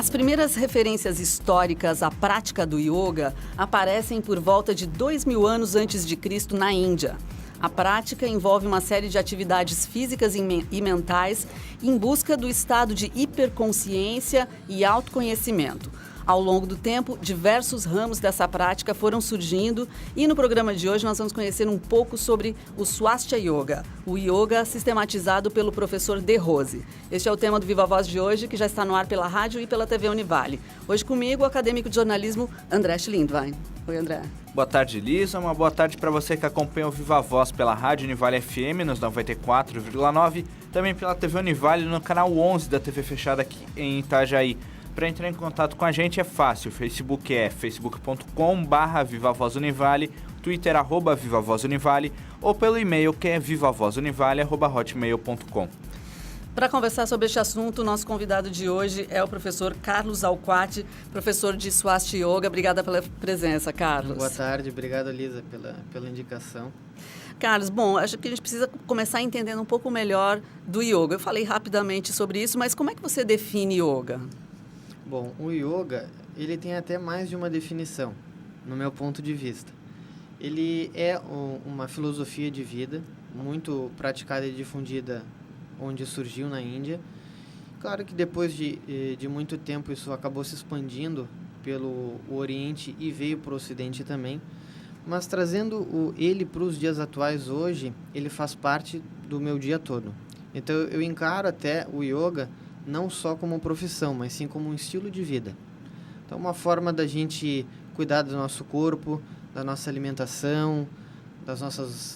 As primeiras referências históricas à prática do yoga aparecem por volta de 2000 anos antes de Cristo na Índia. A prática envolve uma série de atividades físicas e mentais em busca do estado de hiperconsciência e autoconhecimento. Ao longo do tempo, diversos ramos dessa prática foram surgindo e no programa de hoje nós vamos conhecer um pouco sobre o Swastika Yoga, o yoga sistematizado pelo professor De Rose. Este é o tema do Viva Voz de hoje, que já está no ar pela rádio e pela TV Univale. Hoje comigo, o acadêmico de jornalismo André Schlindwein. Oi, André. Boa tarde, Lisa. Uma boa tarde para você que acompanha o Viva Voz pela rádio Univale FM nos 94,9, também pela TV Univale no canal 11 da TV fechada aqui em Itajaí. Para entrar em contato com a gente é fácil, o Facebook é facebook.com/VivaVozUnivale, Twitter @VivaVozUnivale ou pelo e-mail que é vivavozunivale@hotmail.com. Para conversar sobre este assunto, o nosso convidado de hoje é o professor Carlos Alquati, professor de Swastika Yoga. Obrigada pela presença, Carlos. Boa tarde, obrigado, Lisa, pela indicação. Carlos, bom, acho que a gente precisa começar entendendo um pouco melhor do yoga. Eu falei rapidamente sobre isso, mas como é que você define yoga? Bom, o yoga, ele tem até mais de uma definição, no meu ponto de vista. Ele é uma filosofia de vida, muito praticada e difundida onde surgiu na Índia. Claro que depois de muito tempo isso acabou se expandindo pelo Oriente e veio para o Ocidente também. Mas trazendo ele para os dias atuais hoje, ele faz parte do meu dia todo. Então eu encaro até o yoga não só como profissão, mas sim como um estilo de vida. Então, uma forma da gente cuidar do nosso corpo, da nossa alimentação,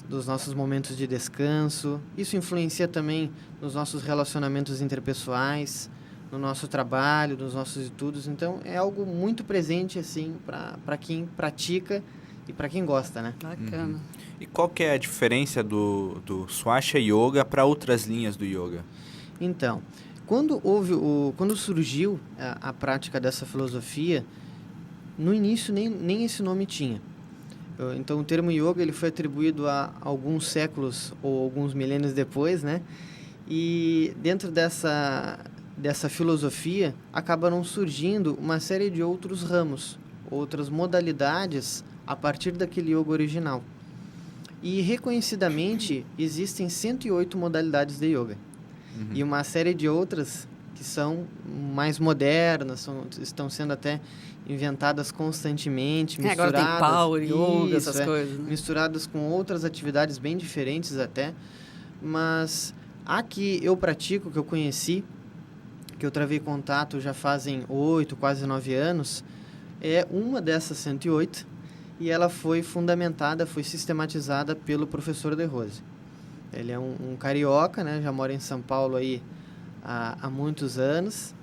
dos nossos momentos de descanso. Isso influencia também nos nossos relacionamentos interpessoais, no nosso trabalho, nos nossos estudos. Então, é algo muito presente assim para quem pratica e para quem gosta, né? Bacana. E qual que é a diferença do Swastika Yoga para outras linhas do yoga? Então, quando surgiu a prática dessa filosofia, no início nem esse nome tinha. Então, o termo yoga ele foi atribuído a alguns séculos ou alguns milênios depois, né? E dentro dessa filosofia acabaram surgindo uma série de outros ramos, outras modalidades a partir daquele yoga original. E reconhecidamente existem 108 modalidades de yoga. E uma série de outras que são mais modernas, estão sendo até inventadas constantemente, misturadas. Agora tem power, yoga, essas coisas. Né? Misturadas com outras atividades bem diferentes até. Mas a que eu pratico, que eu conheci, que eu travei contato já fazem 8, quase 9 anos, é uma dessas 108 e ela foi fundamentada, foi sistematizada pelo professor De Rose. Ele é um carioca, né? Já mora em São Paulo aí há muitos anos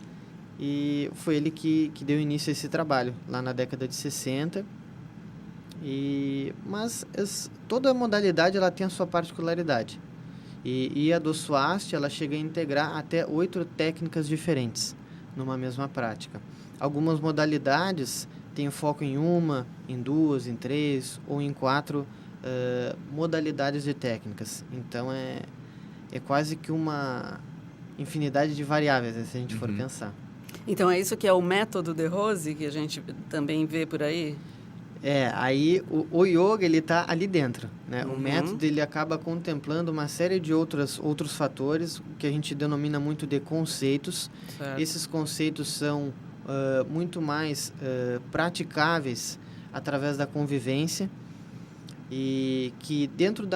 e foi ele que deu início a esse trabalho, lá na década de 60. Mas toda modalidade ela tem a sua particularidade. E a do Swastika, ela chega a integrar até 8 técnicas diferentes numa mesma prática. Algumas modalidades têm foco em uma, em 2, em 3 ou em 4 modalidades de técnicas. Então é quase que uma infinidade de variáveis, né, se a gente for pensar. Então é isso que é o método De Rose, que a gente também vê por aí? Aí o yoga ele está ali dentro, né? O método ele acaba contemplando uma série de outros fatores que a gente denomina muito de conceitos. Certo. Esses conceitos são muito mais praticáveis através da convivência. E que dentro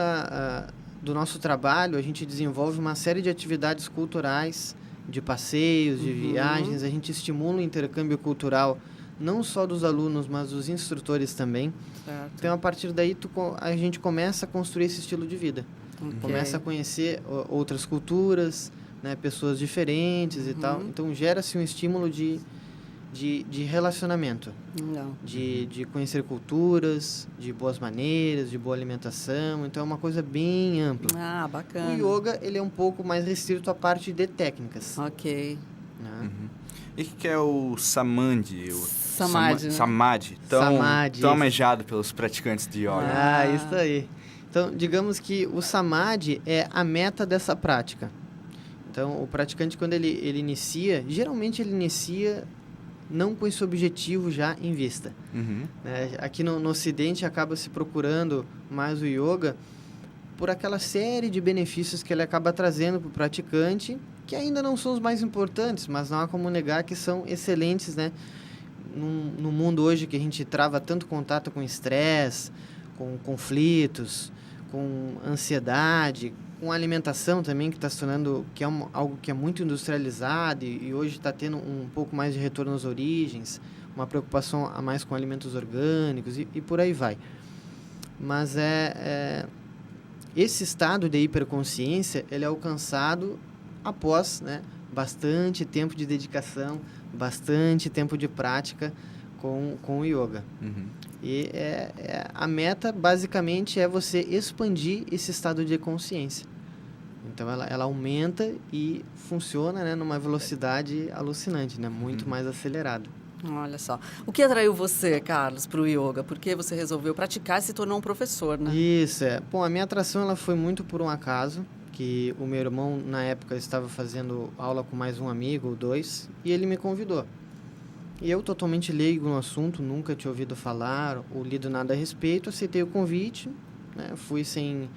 do nosso trabalho a gente desenvolve uma série de atividades culturais, de passeios, de viagens. A gente estimula o intercâmbio cultural não só dos alunos, mas dos instrutores também. Certo. Então, a partir daí, a gente começa a construir esse estilo de vida. Okay. Começa a conhecer outras culturas, né, pessoas diferentes e tal. Então, gera-se um estímulo de relacionamento, Legal. de conhecer culturas, de boas maneiras, de boa alimentação. Então, é uma coisa bem ampla. Ah, bacana. O yoga, ele é um pouco mais restrito à parte de técnicas. Ok. Né? E o que é o Samadhi? Samadhi, né? Samadhi, tão almejado pelos praticantes de yoga. Isso aí. Então, digamos que o Samadhi é a meta dessa prática. Então, o praticante, quando ele inicia, geralmente ele inicia não com esse objetivo já em vista. Uhum. Aqui no Ocidente acaba se procurando mais o yoga por aquela série de benefícios que ele acaba trazendo para o praticante, que ainda não são os mais importantes, mas não há como negar que são excelentes, né? No mundo hoje que a gente trava tanto contato com estresse, com conflitos, com ansiedade, com alimentação também, que está se tornando, que é algo que é muito industrializado e hoje está tendo um pouco mais de retorno às origens, uma preocupação a mais com alimentos orgânicos e por aí vai. Mas esse estado de hiperconsciência, ele é alcançado após, né, bastante tempo de dedicação, bastante tempo de prática com o yoga. Uhum. E a meta, basicamente, é você expandir esse estado de consciência. Então, ela aumenta e funciona, né, numa velocidade alucinante, né, muito mais acelerada. Olha só. O que atraiu você, Carlos, para o yoga? Por que você resolveu praticar e se tornou um professor, né? Isso, Bom, a minha atração ela foi muito por um acaso, que o meu irmão, na época, estava fazendo aula com mais um amigo ou dois, e ele me convidou. E eu, totalmente leigo no assunto, nunca tinha ouvido falar ou lido nada a respeito, aceitei o convite, né? Fui sem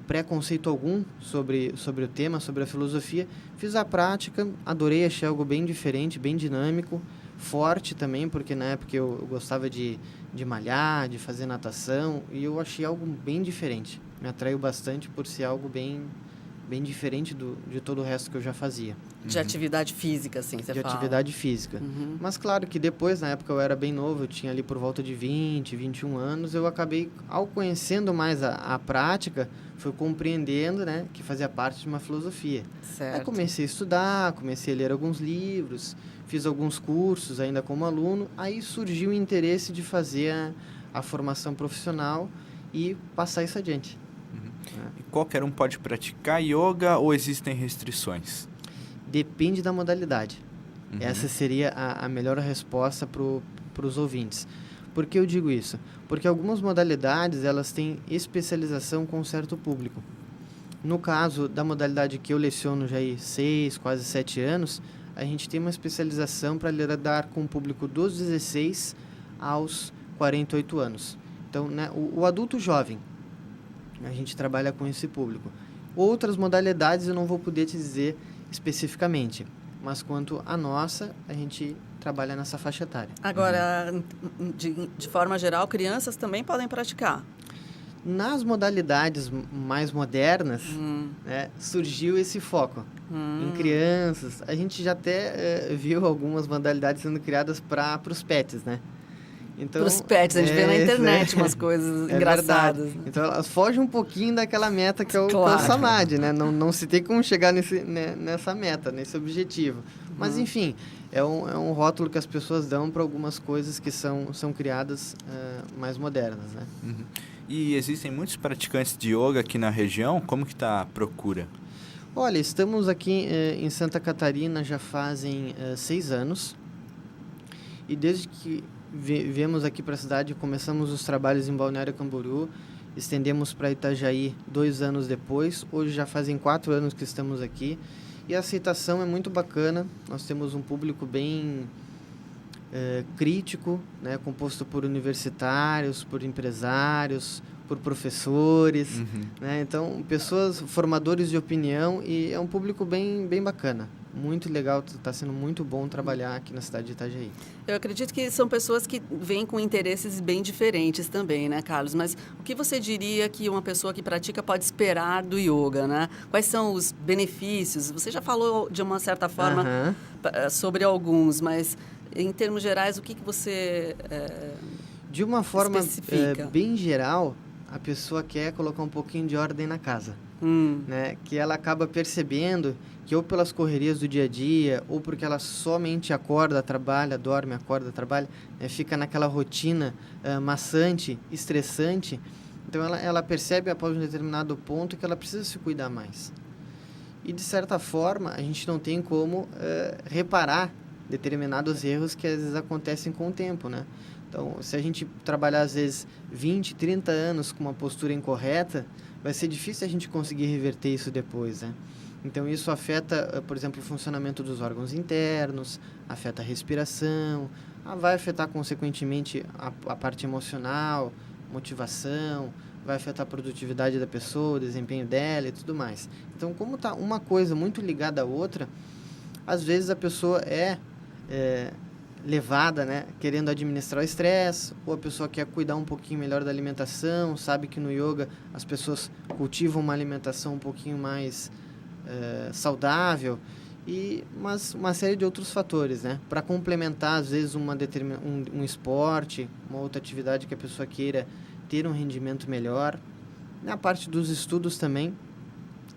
preconceito algum sobre o tema, sobre a filosofia. Fiz a prática, adorei, achei algo bem diferente, bem dinâmico, forte também, porque na época eu gostava de malhar, de fazer natação, e eu achei algo bem diferente. Me atraiu bastante por ser algo bem diferente de todo o resto que eu já fazia. De atividade física, assim, você fala? De atividade física. Uhum. Mas claro que depois, na época eu era bem novo, eu tinha ali por volta de 20, 21 anos, eu acabei, ao conhecendo mais a prática, fui compreendendo, né, que fazia parte de uma filosofia. Certo. Aí comecei a estudar, comecei a ler alguns livros, fiz alguns cursos ainda como aluno, aí surgiu o interesse de fazer a formação profissional e passar isso adiante. E qualquer um pode praticar yoga ou existem restrições? Depende da modalidade. Uhum. Essa seria a melhor resposta para os ouvintes. Por que eu digo isso? Porque algumas modalidades elas têm especialização com um certo público. No caso da modalidade que eu leciono já há 6, quase 7 anos, a gente tem uma especialização para lidar com o público dos 16 aos 48 anos. Então, né, o adulto jovem, a gente trabalha com esse público. Outras modalidades eu não vou poder te dizer especificamente, mas quanto à nossa, a gente trabalha nessa faixa etária. Agora, de forma geral, crianças também podem praticar? Nas modalidades mais modernas, né, surgiu esse foco em crianças. A gente já até viu algumas modalidades sendo criadas para os pets, né? Então, para os pets, a gente vê na internet umas coisas engraçadas. Verdade. Então, elas fogem um pouquinho daquela meta que é o Samadhi, né? Não se tem como chegar nessa meta, nesse objetivo. Mas, enfim, é um rótulo que as pessoas dão para algumas coisas que são criadas mais modernas, né? Uhum. E existem muitos praticantes de yoga aqui na região? Como que está a procura? Olha, estamos aqui em Santa Catarina já fazem 6 anos. E desde que viemos aqui para a cidade, começamos os trabalhos em Balneário Camboriú, estendemos para Itajaí 2 anos depois, hoje já fazem 4 anos que estamos aqui, e a aceitação é muito bacana, nós temos um público bem crítico, né, composto por universitários, por empresários, por professores, né, então pessoas, formadores de opinião, e é um público bem bacana. Muito legal, está sendo muito bom trabalhar aqui na cidade de Itajaí. Eu acredito que são pessoas que vêm com interesses bem diferentes também, né, Carlos? Mas o que você diria que uma pessoa que pratica pode esperar do yoga, né? Quais são os benefícios? Você já falou de uma certa forma sobre alguns, mas em termos gerais, o que você de uma forma bem geral, a pessoa quer colocar um pouquinho de ordem na casa. Né? Que ela acaba percebendo que ou pelas correrias do dia a dia, ou porque ela somente acorda, trabalha, dorme, acorda, trabalha, fica naquela rotina maçante, estressante, então ela percebe após um determinado ponto que ela precisa se cuidar mais. E de certa forma, a gente não tem como reparar determinados erros que às vezes acontecem com o tempo, né? Então, se a gente trabalhar às vezes 20, 30 anos com uma postura incorreta, vai ser difícil a gente conseguir reverter isso depois, né? Então, isso afeta, por exemplo, o funcionamento dos órgãos internos, afeta a respiração, vai afetar, consequentemente, a parte emocional, motivação, vai afetar a produtividade da pessoa, o desempenho dela e tudo mais. Então, como está uma coisa muito ligada à outra, às vezes a pessoa é levada, né, querendo administrar o estresse, ou a pessoa quer cuidar um pouquinho melhor da alimentação, sabe que no yoga as pessoas cultivam uma alimentação um pouquinho mais saudável, mas uma série de outros fatores, né, para complementar às vezes um esporte, uma outra atividade que a pessoa queira ter um rendimento melhor. Na parte dos estudos também,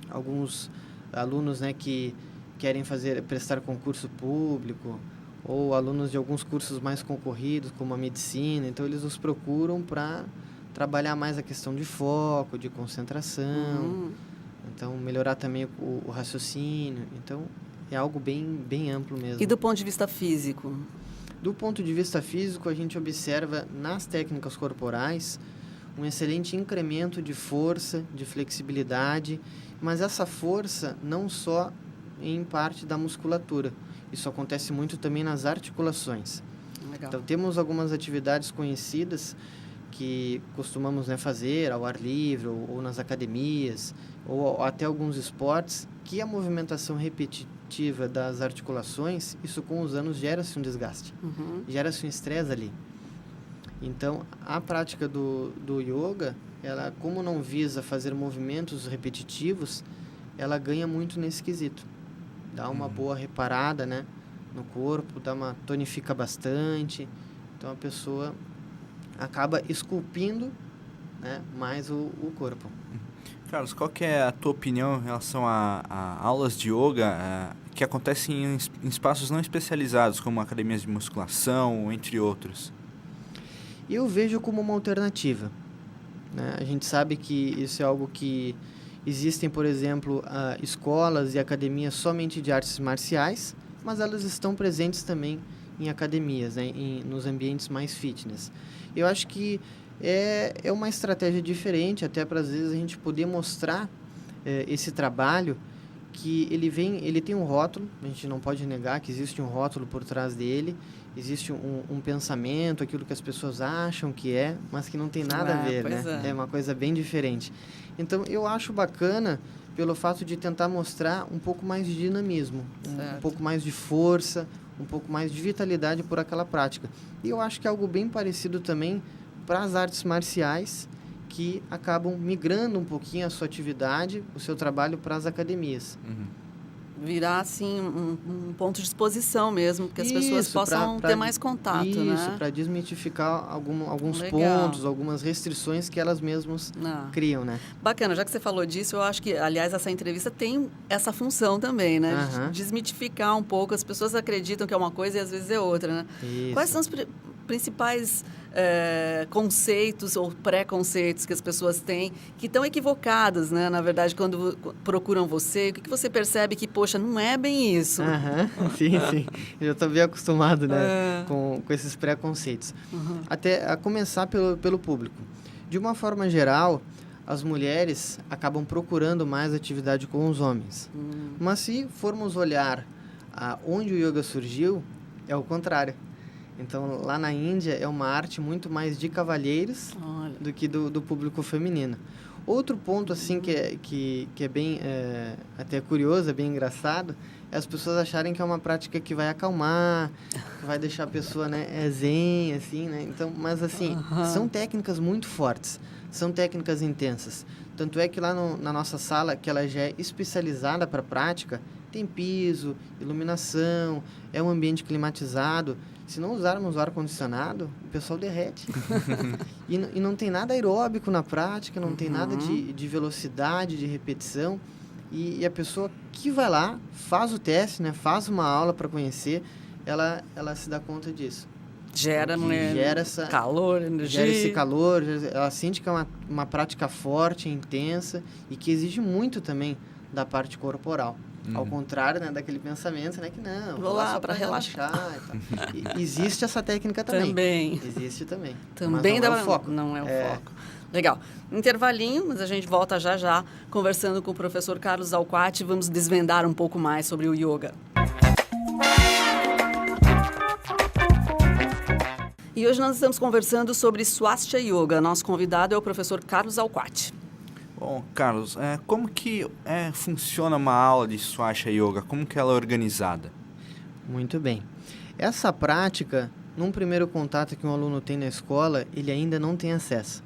alguns alunos, né, que querem prestar concurso público, ou alunos de alguns cursos mais concorridos, como a medicina, então eles nos procuram para trabalhar mais a questão de foco, de concentração, então melhorar também o raciocínio, então é algo bem, bem amplo mesmo. E do ponto de vista físico? Do ponto de vista físico, a gente observa nas técnicas corporais um excelente incremento de força, de flexibilidade, mas essa força não só em parte da musculatura. Isso acontece muito também nas articulações. Legal. Então, temos algumas atividades conhecidas que costumamos, né, fazer ao ar livre ou nas academias, ou até alguns esportes, que a movimentação repetitiva das articulações, isso com os anos gera-se um desgaste, gera-se um estresse ali. Então, a prática do yoga, ela, como não visa fazer movimentos repetitivos, ela ganha muito nesse quesito. Dá uma boa reparada, né, no corpo, tonifica bastante. Então, a pessoa acaba esculpindo, né, mais o corpo. Carlos, qual que é a tua opinião em relação a aulas de yoga que acontecem em espaços não especializados, como academias de musculação, entre outros? Eu vejo como uma alternativa, né? A gente sabe que isso é algo que existem, por exemplo, escolas e academias somente de artes marciais, mas elas estão presentes também em academias, né? Nos ambientes mais fitness. Eu acho que é uma estratégia diferente, até para às vezes a gente poder mostrar esse trabalho, que ele tem um rótulo, a gente não pode negar que existe um rótulo por trás dele, existe um pensamento, aquilo que as pessoas acham que mas que não tem nada a ver, né? É uma coisa bem diferente. Então, eu acho bacana pelo fato de tentar mostrar um pouco mais de dinamismo, um pouco mais de força, um pouco mais de vitalidade por aquela prática. E eu acho que é algo bem parecido também para as artes marciais, que acabam migrando um pouquinho a sua atividade, o seu trabalho para as academias. Virar, assim, um ponto de exposição mesmo, que as pessoas possam ter mais contato, né? Isso, para desmitificar alguns pontos, algumas restrições que elas mesmas criam, né? Bacana, já que você falou disso, eu acho que, aliás, essa entrevista tem essa função também, né? De desmitificar um pouco. As pessoas acreditam que é uma coisa e às vezes é outra, né? Isso. Quais são os principais conceitos ou preconceitos que as pessoas têm, que estão equivocadas, né? Na verdade, quando procuram você, o que você percebe que, poxa, não é bem isso? Sim. Eu estou bem acostumado, né, com esses preconceitos. Até a começar pelo público. De uma forma geral, as mulheres acabam procurando mais atividade com os homens. Mas se formos olhar onde o yoga surgiu, é o contrário. Então, lá na Índia, é uma arte muito mais de cavalheiros do que do público feminino. Outro ponto, assim, que é bem, até curioso, é bem engraçado, é as pessoas acharem que é uma prática que vai acalmar, que vai deixar a pessoa, né, zen, assim, né? Então, mas, assim, são técnicas muito fortes, são técnicas intensas. Tanto é que lá na nossa sala, que ela já é especializada para a prática, tem piso, iluminação, é um ambiente climatizado. Se não usarmos o ar-condicionado, o pessoal derrete. E não tem nada aeróbico na prática, não tem nada de velocidade, de repetição. E a pessoa que vai lá, faz o teste, né, faz uma aula para conhecer, ela se dá conta disso. Gera calor, energia. Gera esse calor, ela sente que é uma prática forte, intensa e que exige muito também da parte corporal. Ao contrário, né, daquele pensamento, né, que não, vou lá só para relaxar. E tal. Existe essa técnica também. Também. Existe também. Também mas não é o foco. Não é o foco. Legal. Intervalinho, mas a gente volta já já conversando com o professor Carlos Alquati. Vamos desvendar um pouco mais sobre o yoga. E hoje nós estamos conversando sobre Swastika Yoga. Nosso convidado é o professor Carlos Alquati. Bom, Carlos, como que funciona uma aula de Swastika Yoga? Como que ela é organizada? Muito bem. Essa prática, num primeiro contato que um aluno tem na escola, ele ainda não tem acesso.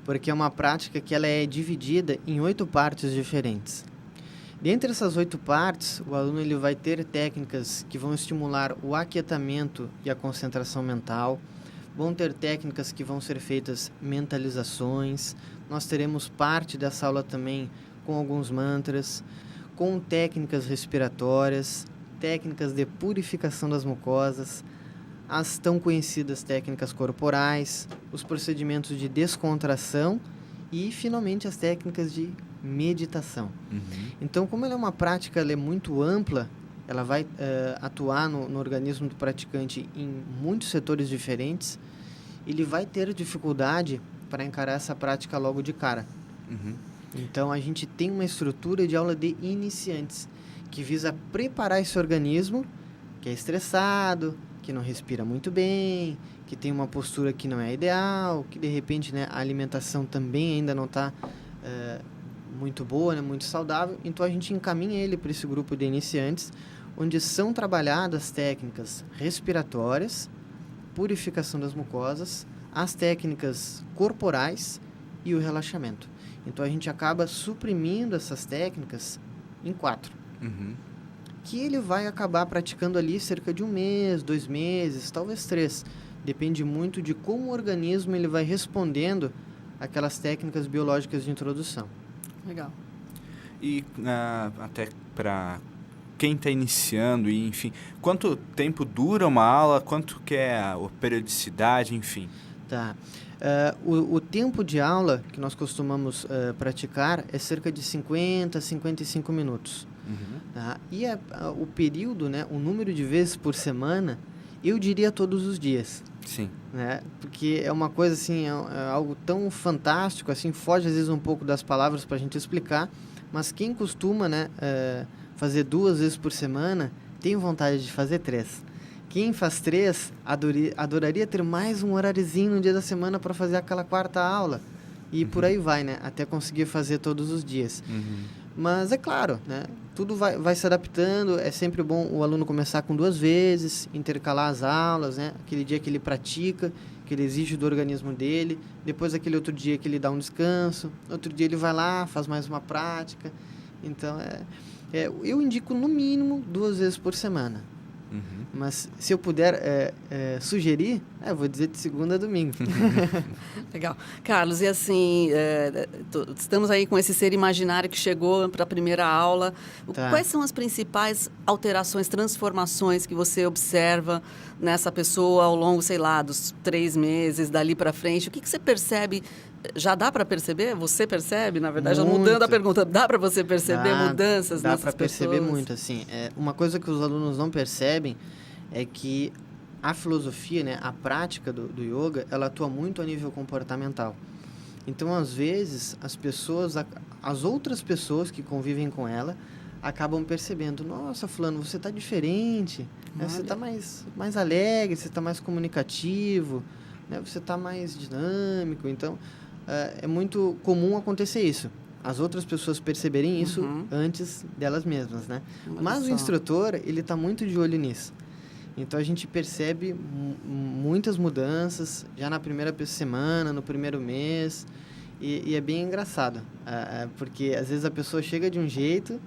Porque é uma prática que ela é dividida em 8 partes diferentes. Dentre essas 8 partes, o aluno ele vai ter técnicas que vão estimular o aquietamento e a concentração mental, vão ter técnicas que vão ser feitas mentalizações, nós teremos parte dessa aula também com alguns mantras, com técnicas respiratórias, técnicas de purificação das mucosas, as tão conhecidas técnicas corporais, os procedimentos de descontração e, finalmente, as técnicas de meditação. Então, como ela é uma prática, ela é muito ampla, ela vai atuar no organismo do praticante em muitos setores diferentes, ele vai ter dificuldade para encarar essa prática logo de cara. Então, a gente tem uma estrutura de aula de iniciantes, que visa preparar esse organismo, que é estressado, que não respira muito bem, que tem uma postura que não é ideal, que de repente, né, a alimentação também ainda não está muito boa, né, muito saudável. Então, a gente encaminha ele para esse grupo de iniciantes, onde são trabalhadas técnicas respiratórias, purificação das mucosas, as técnicas corporais e o relaxamento. Então, a gente acaba suprimindo essas técnicas em 4. Que ele vai acabar praticando ali cerca de 1 mês, 2 meses, talvez 3. Depende muito de como o organismo ele vai respondendo aquelas técnicas biológicas de introdução. Legal. E até para quem está iniciando, e enfim, quanto tempo dura uma aula, quanto que é a periodicidade, enfim? Tá. O tempo de aula que nós costumamos praticar é cerca de 50 a 55 minutos. Tá? E o período, né, o número de vezes por semana, eu diria todos os dias. Sim. Né? Porque é uma coisa assim, é algo tão fantástico, assim, foge às vezes um pouco das palavras para a gente explicar, mas quem costuma, né, fazer 2 vezes por semana, tem vontade de fazer 3. Quem faz 3, adoraria ter mais um horáriozinho no dia da semana para fazer aquela 4ª aula. E por aí vai, né? Até conseguir fazer todos os dias. Mas é claro, né? Tudo vai se adaptando. É sempre bom o aluno começar com 2 vezes, intercalar as aulas, né? Aquele dia que ele pratica, que ele exige do organismo dele. Depois aquele outro dia que ele dá um descanso. Outro dia ele vai lá, faz mais uma prática. Então, eu indico no mínimo 2 vezes por semana. Mas se eu puder sugerir, eu vou dizer de segunda a domingo. Legal. Carlos, e assim, estamos aí com esse ser imaginário que chegou para a primeira aula. Tá. Quais são as principais alterações, transformações que você observa nessa pessoa ao longo, sei lá, dos 3 meses, dali para frente? O que você percebe? Já dá para perceber? Você percebe, na verdade? Já mudando a pergunta, dá para você perceber mudanças nessas pessoas? Dá para perceber muito, assim. Uma coisa que os alunos não percebem é que a filosofia, né, a prática do yoga, ela atua muito a nível comportamental. Então, às vezes, as outras pessoas que convivem com ela acabam percebendo, nossa, fulano, você está diferente, né? Você está mais alegre, você está mais comunicativo, né? Você está mais dinâmico. Então, é muito comum acontecer isso. As outras pessoas perceberem isso antes delas mesmas, né? Mas o instrutor, ele está muito de olho nisso. Então, a gente percebe muitas mudanças já na primeira semana, no primeiro mês, e é bem engraçado, porque às vezes a pessoa chega de um jeito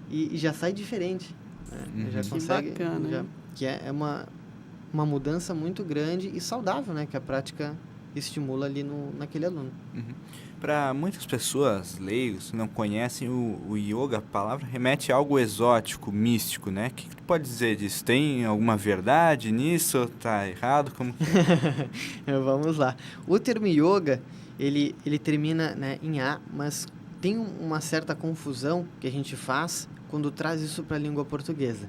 e já sai diferente. Já consegue, que bacana, que é uma mudança muito grande e saudável, né? Que a prática estimula ali naquele aluno. Para muitas pessoas leigos que não conhecem o yoga, a palavra remete a algo exótico, místico, né? O que tu pode dizer disso? Tem alguma verdade nisso? Tá errado? Como que Vamos lá. O termo yoga, ele termina, né, em A, mas tem uma certa confusão que a gente faz quando traz isso para a língua portuguesa.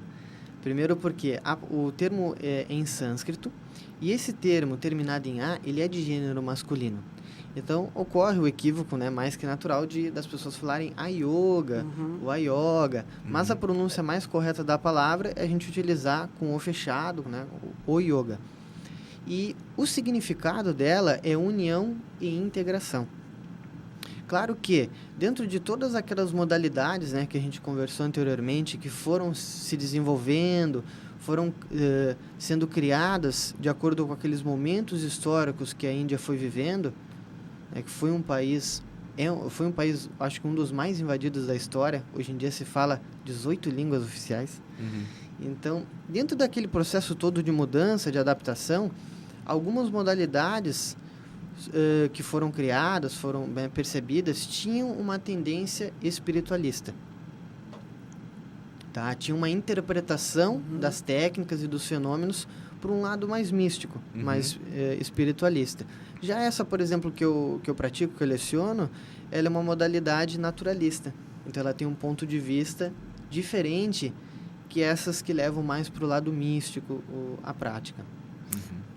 Primeiro porque o termo é em sânscrito, e esse termo terminado em A, ele é de gênero masculino. Então, ocorre o equívoco, né, mais que natural das pessoas falarem a yoga, ou a yoga, mas a pronúncia mais correta da palavra é a gente utilizar com o fechado, né, o yoga. E o significado dela é união e integração. Claro que, dentro de todas aquelas modalidades, né, que a gente conversou anteriormente, que foram se desenvolvendo, foram sendo criadas de acordo com aqueles momentos históricos que a Índia foi vivendo, que foi um país, acho que um dos mais invadidos da história. Hoje em dia se fala 18 línguas oficiais. Então, dentro daquele processo todo de mudança, de adaptação, algumas modalidades que foram criadas, foram bem percebidas, tinham uma tendência espiritualista. Tá? Tinha uma interpretação das técnicas e dos fenômenos por um lado mais místico, mais espiritualista. Já essa, por exemplo, que eu pratico, que eu leciono, ela é uma modalidade naturalista. Então, ela tem um ponto de vista diferente que essas que levam mais para o lado místico, a prática.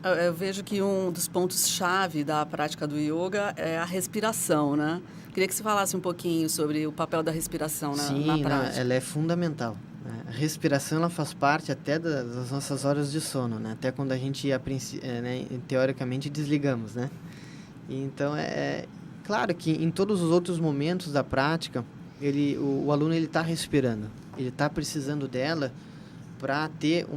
Eu vejo que um dos pontos-chave da prática do yoga é a respiração, né? Queria que você falasse um pouquinho sobre o papel da respiração na prática. Ela é fundamental. Né? A respiração ela faz parte até das nossas horas de sono, né? Até quando a gente, teoricamente, desligamos, né? Então, claro que em todos os outros momentos da prática, o aluno está respirando. Ele está precisando dela para ter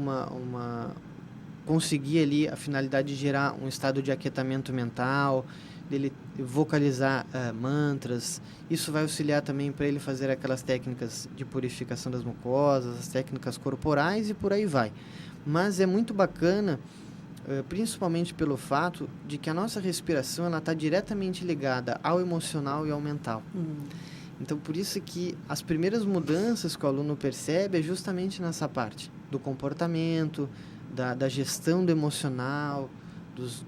conseguir ali a finalidade de gerar um estado de aquietamento mental, dele vocalizar mantras. Isso vai auxiliar também para ele fazer aquelas técnicas de purificação das mucosas, as técnicas corporais e por aí vai. Mas é muito bacana, principalmente pelo fato de que a nossa respiração está diretamente ligada ao emocional e ao mental. Então, por isso que as primeiras mudanças que o aluno percebe é justamente nessa parte do comportamento, da gestão do emocional,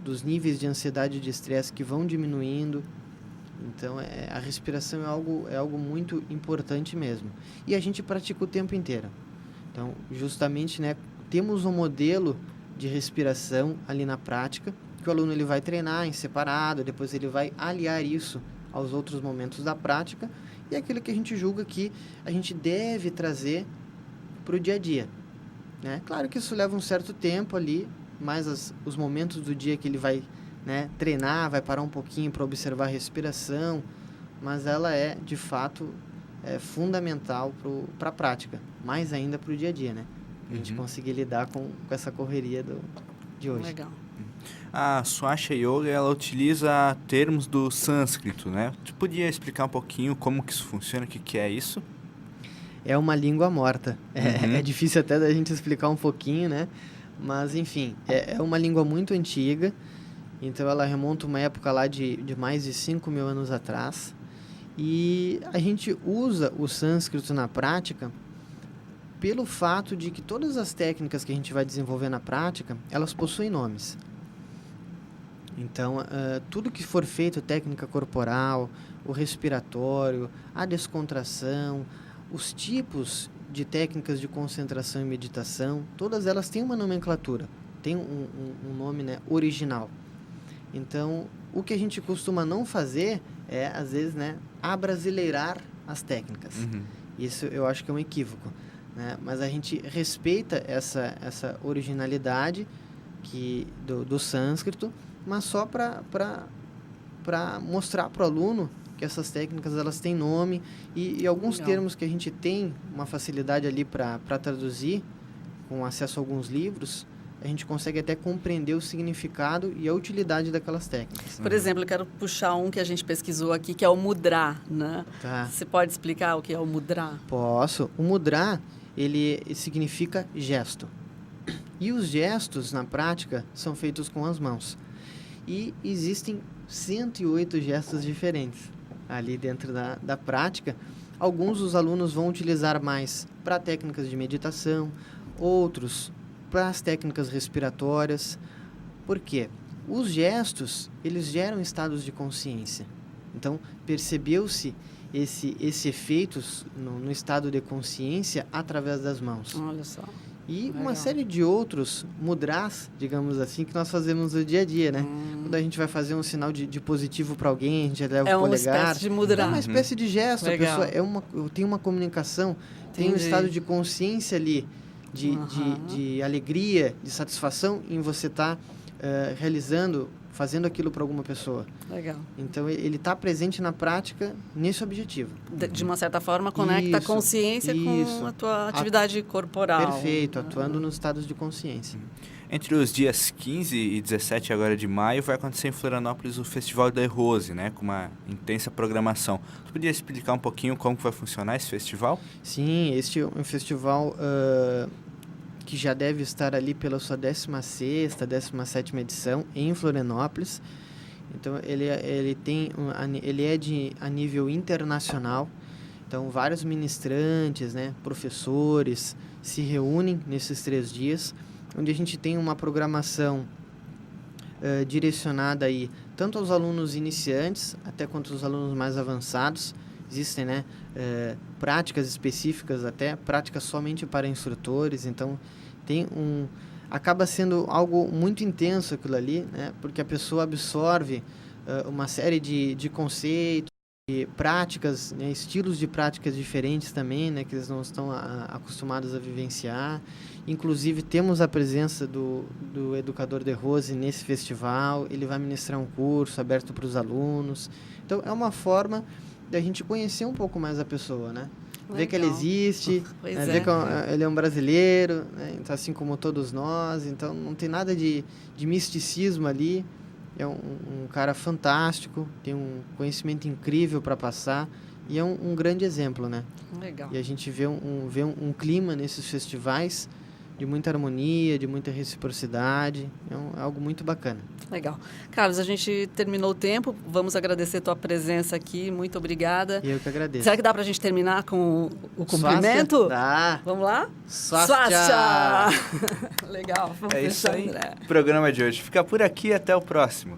dos níveis de ansiedade e de estresse que vão diminuindo. Então, a respiração é algo muito importante mesmo. E a gente pratica o tempo inteiro. Então, justamente, né, temos um modelo de respiração ali na prática, que o aluno ele vai treinar em separado, depois ele vai aliar isso aos outros momentos da prática, e aquilo que a gente julga que a gente deve trazer para o dia a dia. Né? Claro que isso leva um certo tempo ali, mas os momentos do dia que ele vai, né, treinar, vai parar um pouquinho para observar a respiração, mas ela é, de fato, fundamental para a prática, mais ainda para o dia a dia, né? A gente conseguir lidar com essa correria de hoje. Legal. A Swastika Yoga, ela utiliza termos do sânscrito, né? Tu podia explicar um pouquinho como que isso funciona, o que é isso? É uma língua morta. É difícil até da gente explicar um pouquinho, né? Mas, enfim, é uma língua muito antiga. Então, ela remonta uma época lá de mais de 5.000 anos atrás. E a gente usa o sânscrito na prática pelo fato de que todas as técnicas que a gente vai desenvolver na prática, elas possuem nomes. Então, tudo que for feito, técnica corporal, o respiratório, a descontração, os tipos de técnicas de concentração e meditação, todas elas têm uma nomenclatura, tem um nome, né, original. Então, o que a gente costuma não fazer é, às vezes, né, abrasileirar as técnicas. Isso eu acho que é um equívoco. Né? Mas a gente respeita essa originalidade do sânscrito, mas só para mostrar para o aluno que essas técnicas elas têm nome e alguns termos que a gente tem uma facilidade ali para traduzir, com acesso a alguns livros, a gente consegue até compreender o significado e a utilidade daquelas técnicas. Por exemplo, eu quero puxar um que a gente pesquisou aqui, que é o mudra, né? Tá. Você pode explicar o que é o mudra? Posso. O mudra, ele significa gesto. E os gestos, na prática, são feitos com as mãos. E existem 108 gestos diferentes ali dentro da prática. Alguns os alunos vão utilizar mais para técnicas de meditação, outros para as técnicas respiratórias. Por quê? Os gestos, eles geram estados de consciência. Então, percebeu-se esse efeito no estado de consciência através das mãos. Olha só. E Legal. uma série de outros mudras, digamos assim, que nós fazemos no dia a dia, né? Quando a gente vai fazer um sinal de positivo para alguém, a gente leva o É uma polegar. espécie de mudra. É uma espécie de gesto. Legal. A pessoa tem uma comunicação, tem um Entendi. estado de consciência ali, de alegria, de satisfação em você estar fazendo aquilo para alguma pessoa. Legal. Então, ele está presente na prática nesse objetivo. De uma certa forma, conecta a Isso, consciência com isso. a tua atividade corporal. Perfeito, atuando nos estados de consciência. Entre os dias 15 e 17 agora de maio, vai acontecer em Florianópolis o Festival da Rose, né? Com uma intensa programação. Tu podia explicar um pouquinho como que vai funcionar esse festival? Sim, este é um festival que já deve estar ali pela sua 16ª, 17ª edição em Florianópolis. Então, ele é a nível internacional. Então, vários ministrantes, né, professores se reúnem nesses 3 dias, onde a gente tem uma programação direcionada aí tanto aos alunos iniciantes até quanto aos alunos mais avançados. Existem, né, práticas específicas, até práticas somente para instrutores. Então, acaba sendo algo muito intenso aquilo ali, né, porque a pessoa absorve uma série de conceitos, de práticas, né, estilos de práticas diferentes também, né, que eles não estão acostumados a vivenciar. Inclusive, temos a presença do educador de Rose nesse festival. Ele vai ministrar um curso aberto para os alunos. Então, é uma forma da gente conhecer um pouco mais a pessoa, né? Ver que ela existe, ver que ele é um brasileiro, né? Então, assim como todos nós. Então, não tem nada de misticismo ali. É um cara fantástico, tem um conhecimento incrível para passar e é um grande exemplo, né? Legal. E a gente vê um clima nesses festivais de muita harmonia, de muita reciprocidade. É algo muito bacana. Legal. Carlos, a gente terminou o tempo. Vamos agradecer tua presença aqui. Muito obrigada. Eu que agradeço. Será que dá pra gente terminar com o cumprimento? Dá. Vamos lá? Swastika! Legal. Vamos É isso fechar, aí. André. O programa de hoje fica por aqui. Até o próximo.